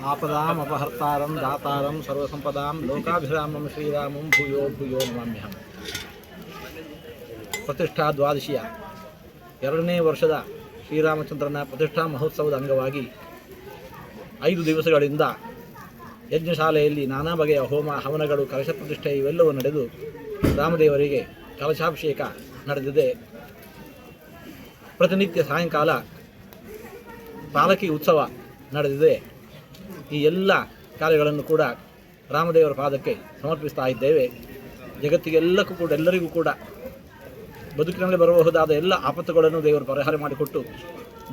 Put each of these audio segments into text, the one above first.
आपदाम् अपहर्तारं दातारं सर्वसंपदां लोकाभिरामं श्रीरामं भूयो भूयो नमाम्यहಂ. ಪ್ರತಿಷ್ಠಾ ದ್ವಾದಶಿಯ 2ನೇ ವರ್ಷದ ಶ್ರೀರಾಮಚಂದ್ರನ ಪ್ರತಿಷ್ಠಾ ಮಹೋತ್ಸವದ ಅಂಗವಾಗಿ 5 ದಿವಸಗಳಿಂದ ಯಜ್ಞಶಾಲೆಯಲ್ಲಿ ನಾನಾ ಬಗೆಯ ಹೋಮ ಹವನಗಳು ಕಲಶ ಪ್ರತಿಷ್ಠೆ ಇವೆಲ್ಲವೂ ನಡೆದು ರಾಮದೇವರಿಗೆ ಕಲಶಾಭಿಷೇಕ ನಡೆದಿದೆ. ಪ್ರತಿನಿತ್ಯ ಸಾಯಂಕಾಲ ಪಾಲಕಿ ಉತ್ಸವ ನಡೆದಿದೆ. ಈ ಎಲ್ಲ ಕಾರ್ಯಗಳನ್ನು ಕೂಡ ರಾಮದೇವರ ಪಾದಕ್ಕೆ ಸಮರ್ಪಿಸ್ತಾ ಇದ್ದೇವೆ. ಜಗತ್ತಿಗೆಲ್ಲಕ್ಕೂ ಕೂಡ ಎಲ್ಲರಿಗೂ ಕೂಡ ಬದುಕಿನಲ್ಲಿ ಬರಬಹುದಾದ ಎಲ್ಲ ಆಪತ್ತುಗಳನ್ನು ದೇವರು ಪರಿಹಾರ ಮಾಡಿಕೊಟ್ಟು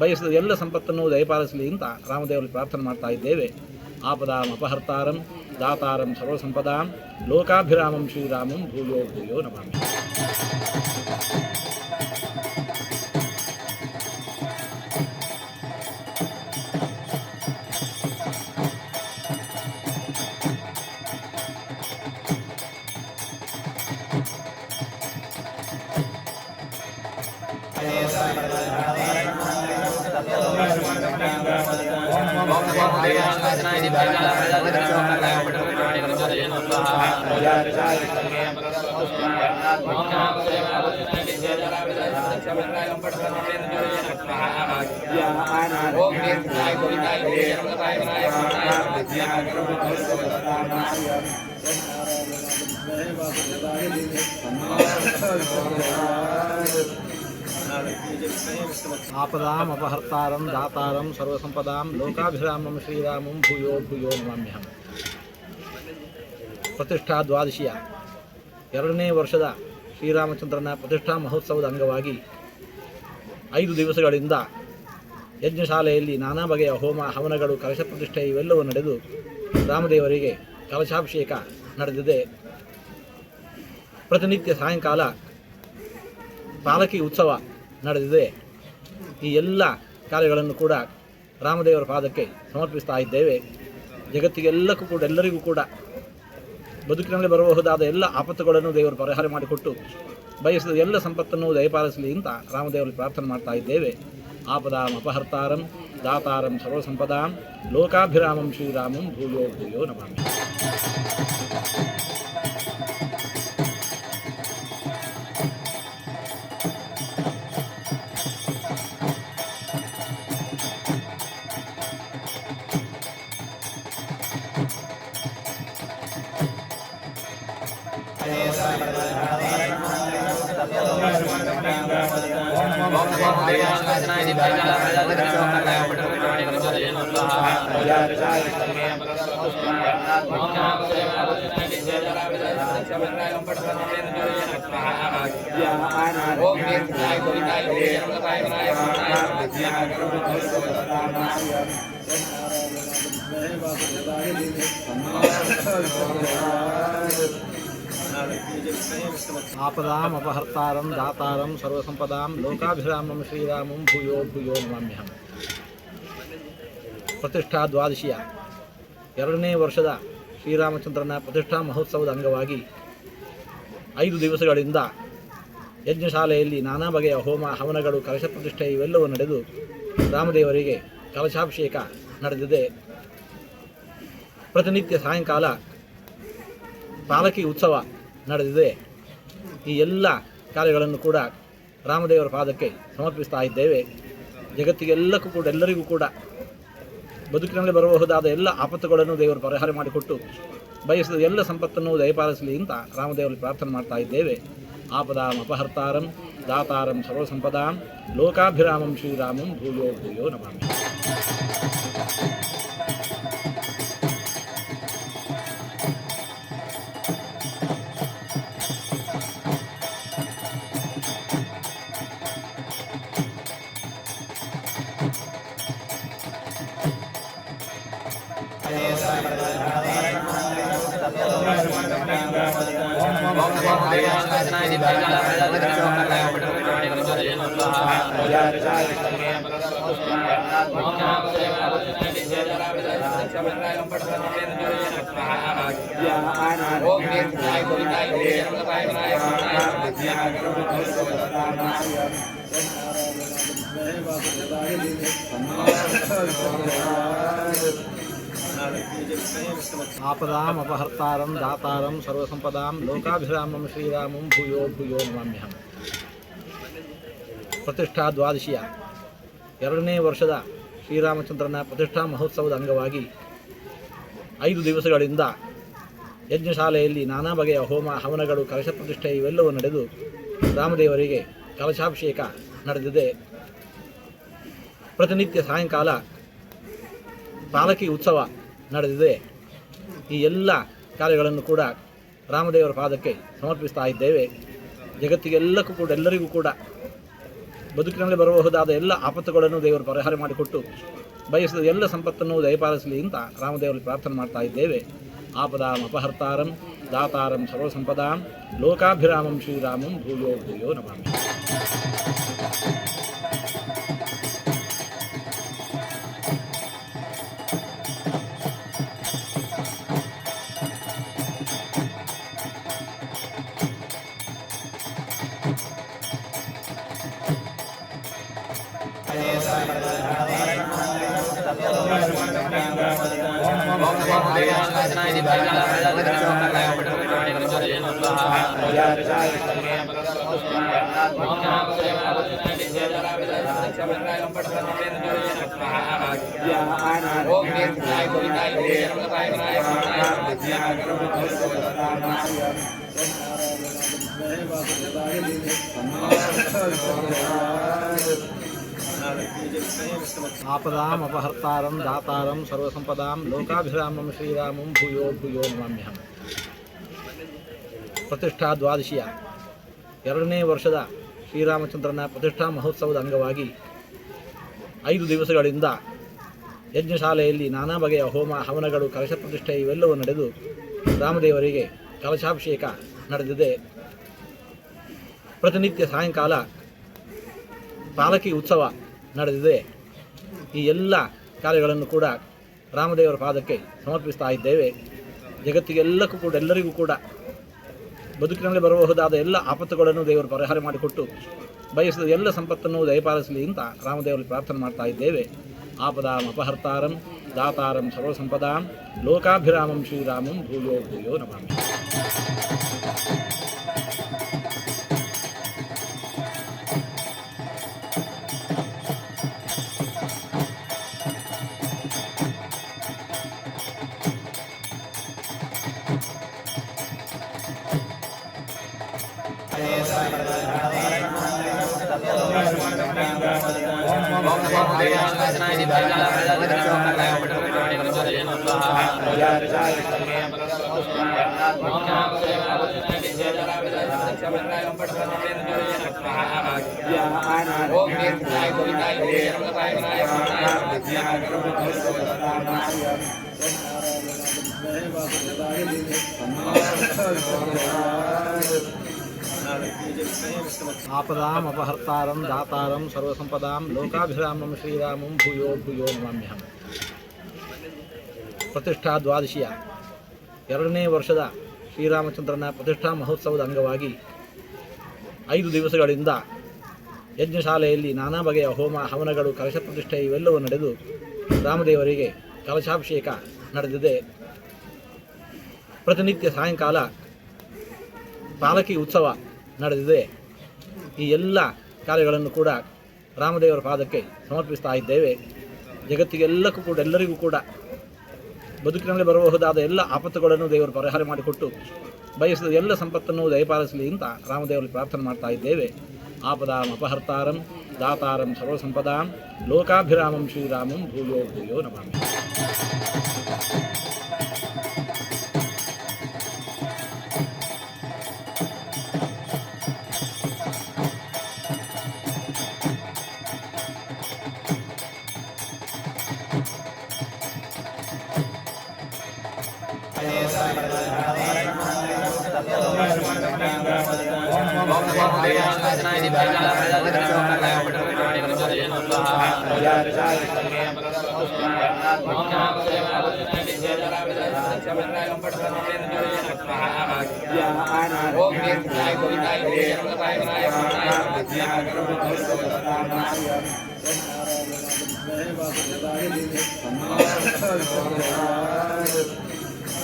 ಬಯಸಿದ ಎಲ್ಲ ಸಂಪತ್ತನ್ನು ದಯಪಾಲಿಸಲಿ ಅಂತ ರಾಮದೇವರಲ್ಲಿ ಪ್ರಾರ್ಥನೆ ಮಾಡ್ತಾ ಇದ್ದೇವೆ. ಆಪದಾಂ ಅಪಹರ್ತಾರಂ ದಾತಾರಂ ಸರ್ವಸಂಪದಾಂ ಲೋಕಾಭಿರಾಮಂ ಶ್ರೀರಾಮಂ ಭೂಯೋ ಭೂಯೋ ನಮಾಮಿ. आपदाम् अपहर्तारं दातारं सर्वसंपदां लोकाभिरामं श्रीरामं भूयो भूयो नमाम्यहಂ. ಪ್ರತಿಷ್ಠಾ ದ್ವಾದಶಿಯ 2ನೇ ವರ್ಷದ ಶ್ರೀರಾಮಚಂದ್ರನ ಪ್ರತಿಷ್ಠಾ ಮಹೋತ್ಸವದ ಅಂಗವಾಗಿ 5 ದಿವಸಗಳಿಂದ ಯಜ್ಞಶಾಲೆಯಲ್ಲಿ ನಾನಾ ಬಗೆಯ ಹೋಮ ಹವನಗಳು ಕಲಶ ಪ್ರತಿಷ್ಠೆ ಇವೆಲ್ಲವೂ ನಡೆದು ರಾಮದೇವರಿಗೆ ಕಲಶಾಭಿಷೇಕ ನಡೆದಿದೆ. ಪ್ರತಿನಿತ್ಯ ಸಾಯಂಕಾಲ ಪಾಲಕಿ ಉತ್ಸವ ನಡೆದಿದೆ. ಈ ಎಲ್ಲ ಕಾರ್ಯಗಳನ್ನು ಕೂಡ ರಾಮದೇವರ ಪಾದಕ್ಕೆ ಸಮರ್ಪಿಸ್ತಾ ಇದ್ದೇವೆ. ಜಗತ್ತಿಗೆಲ್ಲಕ್ಕೂ ಕೂಡ ಎಲ್ಲರಿಗೂ ಕೂಡ ಬದುಕಿನಲ್ಲಿ ಬರಬಹುದಾದ ಎಲ್ಲ ಆಪತ್ತುಗಳನ್ನು ದೇವರು ಪರಿಹಾರ ಮಾಡಿಕೊಟ್ಟು ಬಯಸಿದ ಎಲ್ಲ ಸಂಪತ್ತನ್ನು ದಯಪಾಲಿಸಲಿ ಅಂತ ರಾಮದೇವರಲ್ಲಿ ಪ್ರಾರ್ಥನೆ ಮಾಡ್ತಾ ಇದ್ದೇವೆ. ಆಪದಾಂ ಅಪಹರ್ತಾರಂ ದಾತಾರಂ ಸರ್ವಸಂಪದಾಂ ಲೋಕಾಭಿರಾಮಂ ಶ್ರೀರಾಮಂ ಭೂಯೋ ಭೂಯೋ ನಮಾಮಿ. आपदाम् अपहर्तारं दातारं सर्वसंपदां लोकाभिरामं श्रीरामं भूयो भूयो नमाम्यहಂ. ಪ್ರತಿಷ್ಠಾ ದ್ವಾದಶಿಯ 2ನೇ ವರ್ಷದ ಶ್ರೀರಾಮಚಂದ್ರನ ಪ್ರತಿಷ್ಠಾ ಮಹೋತ್ಸವದ ಅಂಗವಾಗಿ 5 ದಿವಸಗಳಿಂದ ಯಜ್ಞಶಾಲೆಯಲ್ಲಿ ನಾನಾ ಬಗೆಯ ಹೋಮ ಹವನಗಳು ಕಲಶ ಪ್ರತಿಷ್ಠೆ ಇವೆಲ್ಲವೂ ನಡೆದು ರಾಮದೇವರಿಗೆ ಕಲಶಾಭಿಷೇಕ ನಡೆದಿದೆ. ಪ್ರತಿನಿತ್ಯ ಸಾಯಂಕಾಲ ಪಾಲಕಿ ಉತ್ಸವ ನಡೆದಿದೆ. ಈ ಎಲ್ಲ ಕಾರ್ಯಗಳನ್ನು ಕೂಡ ರಾಮದೇವರ ಪಾದಕ್ಕೆ ಸಮರ್ಪಿಸ್ತಾ ಇದ್ದೇವೆ. ಜಗತ್ತಿಗೆಲ್ಲಕ್ಕೂ ಕೂಡ ಎಲ್ಲರಿಗೂ ಕೂಡ ಬದುಕಿನಲ್ಲಿ ಬರಬಹುದಾದ ಎಲ್ಲ ಆಪತ್ತುಗಳನ್ನು ದೇವರು ಪರಿಹಾರ ಮಾಡಿಕೊಟ್ಟು ಬಯಸಿದ ಎಲ್ಲ ಸಂಪತ್ತನ್ನು ದಯಪಾಲಿಸಲಿ ಅಂತ ರಾಮದೇವರಲ್ಲಿ ಪ್ರಾರ್ಥನೆ ಮಾಡ್ತಾ ಇದ್ದೇವೆ. ಆಪದಾಂ ಅಪಹರ್ತಾರಂ दातारं सर्वसंपदां लोकाभिरामं श्रीरामं भूयो भूयो नमामि। आपदाम् अपहर्तारं दातारं सर्वसंपदां लोकाभिरामं श्रीरामं भूयो भूयो नमाम्यहಂ. ಪ್ರತಿಷ್ಠಾ ದ್ವಾದಶಿಯ 2ನೇ ವರ್ಷದ ಶ್ರೀರಾಮಚಂದ್ರನ ಪ್ರತಿಷ್ಠಾ ಮಹೋತ್ಸವದ ಅಂಗವಾಗಿ 5 ದಿವಸಗಳಿಂದ ಯಜ್ಞಶಾಲೆಯಲ್ಲಿ ನಾನಾ ಬಗೆಯ ಹೋಮ ಹವನಗಳು ಕಲಶ ಪ್ರತಿಷ್ಠೆ ಇವೆಲ್ಲವೂ ನಡೆದು ರಾಮದೇವರಿಗೆ ಕಲಶಾಭಿಷೇಕ ನಡೆದಿದೆ. ಪ್ರತಿನಿತ್ಯ ಸಾಯಂಕಾಲ ಪಾಲಕಿ ಉತ್ಸವ ನಡೆದಿದೆ. ಈ ಎಲ್ಲ ಕಾರ್ಯಗಳನ್ನು ಕೂಡ ರಾಮದೇವರ ಪಾದಕ್ಕೆ ಸಮರ್ಪಿಸ್ತಾ ಇದ್ದೇವೆ. ಜಗತ್ತಿಗೆಲ್ಲಕ್ಕೂ ಕೂಡ ಎಲ್ಲರಿಗೂ ಕೂಡ ಬದುಕಿನಲ್ಲಿ ಬರಬಹುದಾದ ಎಲ್ಲ ಆಪತ್ತುಗಳನ್ನು ದೇವರು ಪರಿಹಾರ ಮಾಡಿಕೊಟ್ಟು ಬಯಸಿದ ಎಲ್ಲ ಸಂಪತ್ತನ್ನು ದಯಪಾಲಿಸಲಿ ಅಂತ ರಾಮದೇವರಲ್ಲಿ ಪ್ರಾರ್ಥನೆ ಮಾಡ್ತಾ ಇದ್ದೇವೆ. ಆಪದಾಂ ಅಪಹರ್ತಾರಂ ದಾತಾರಂ ಸರ್ವಸಂಪದಾಂ ಲೋಕಾಭಿರಾಮಂ ಶ್ರೀರಾಮಂ ಭೂಯೋ ಭೂಯೋ ನಮಾಮಿ. आपदाम् अपहर्तारं दातारं सर्वसंपदां लोकाभिरामं श्रीरामं भूयो भूयो नमाम्यहಂ. ಪ್ರತಿಷ್ಠಾ ದ್ವಾದಶಿಯ 2ನೇ ವರ್ಷದ ಶ್ರೀರಾಮಚಂದ್ರನ ಪ್ರತಿಷ್ಠಾ ಮಹೋತ್ಸವದ ಅಂಗವಾಗಿ 5 ದಿವಸಗಳಿಂದ ಯಜ್ಞಶಾಲೆಯಲ್ಲಿ ನಾನಾ ಬಗೆಯ ಹೋಮ ಹವನಗಳು ಕಲಶ ಪ್ರತಿಷ್ಠೆ ಇವೆಲ್ಲವೂ ನಡೆದು ರಾಮದೇವರಿಗೆ ಕಲಶಾಭಿಷೇಕ ನಡೆದಿದೆ. ಪ್ರತಿನಿತ್ಯ ಸಾಯಂಕಾಲ ಪಾಲಕಿ ಉತ್ಸವ ನಡೆದಿದೆ. ಈ ಎಲ್ಲ ಕಾರ್ಯಗಳನ್ನು ಕೂಡ ರಾಮದೇವರ ಪಾದಕ್ಕೆ ಸಮರ್ಪಿಸ್ತಾ ಇದ್ದೇವೆ. ಜಗತ್ತಿಗೆಲ್ಲಕ್ಕೂ ಕೂಡ ಎಲ್ಲರಿಗೂ ಕೂಡ ಬದುಕಿನಲ್ಲಿ ಬರಬಹುದಾದ ಎಲ್ಲ ಆಪತ್ತುಗಳನ್ನು ದೇವರು ಪರಿಹಾರ ಮಾಡಿಕೊಟ್ಟು ಬಯಸಿದ ಎಲ್ಲ ಸಂಪತ್ತನ್ನು ದಯಪಾಲಿಸಲಿ ಅಂತ ರಾಮದೇವರಲ್ಲಿ ಪ್ರಾರ್ಥನೆ ಮಾಡ್ತಾ ಇದ್ದೇವೆ. ಆಪದಾಂ ಅಪಹರ್ತಾರಂ ದಾತಾರಂ ಸರ್ವಸಂಪದಾಂ ಲೋಕಾಭಿರಾಮಂ ಶ್ರೀರಾಮಂ ಭೂಯೋ ಭೂಯೋ ನಮಾಮಿ. आपदाम् अपहर्तारं दातारं सर्वसंपदां लोकाभिरामं श्रीरामं भूयो भूयो नमाम्यहಂ. ಪ್ರತಿಷ್ಠಾ ದ್ವಾದಶಿಯ 2ನೇ ವರ್ಷದ ಶ್ರೀರಾಮಚಂದ್ರನ ಪ್ರತಿಷ್ಠಾ ಮಹೋತ್ಸವದ ಅಂಗವಾಗಿ 5 ದಿವಸಗಳಿಂದ ಯಜ್ಞಶಾಲೆಯಲ್ಲಿ ನಾನಾ ಬಗೆಯ ಹೋಮ ಹವನಗಳು ಕಲಶ ಪ್ರತಿಷ್ಠೆ ಇವೆಲ್ಲವೂ ನಡೆದು ರಾಮದೇವರಿಗೆ ಕಲಶಾಭಿಷೇಕ ನಡೆದಿದೆ. ಪ್ರತಿನಿತ್ಯ ಸಾಯಂಕಾಲ ಪಾಲಕಿ ಉತ್ಸವ ನಡೆದಿದೆ. ಈ ಎಲ್ಲ ಕಾರ್ಯಗಳನ್ನು ಕೂಡ ರಾಮದೇವರ ಪಾದಕ್ಕೆ ಸಮರ್ಪಿಸ್ತಾ ಇದ್ದೇವೆ. ಜಗತ್ತಿಗೆಲ್ಲಕ್ಕೂ ಕೂಡ ಎಲ್ಲರಿಗೂ ಕೂಡ ಬದುಕಿನಲ್ಲಿ ಬರಬಹುದಾದ ಎಲ್ಲ ಆಪತ್ತುಗಳನ್ನು ದೇವರು ಪರಿಹಾರ ಮಾಡಿಕೊಟ್ಟು ಬಯಸಿದ ಎಲ್ಲ ಸಂಪತ್ತನ್ನು ದಯಪಾಲಿಸಲಿ ಅಂತ ರಾಮದೇವರಲ್ಲಿ ಪ್ರಾರ್ಥನೆ ಮಾಡ್ತಾ ಇದ್ದೇವೆ. ಆಪದಾಂ ಅಪಹರ್ತಾರಂ दातारं सर्वसंपदां लोकाभिरामं श्रीरामं भूयो भूयो नमामि।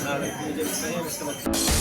Nah,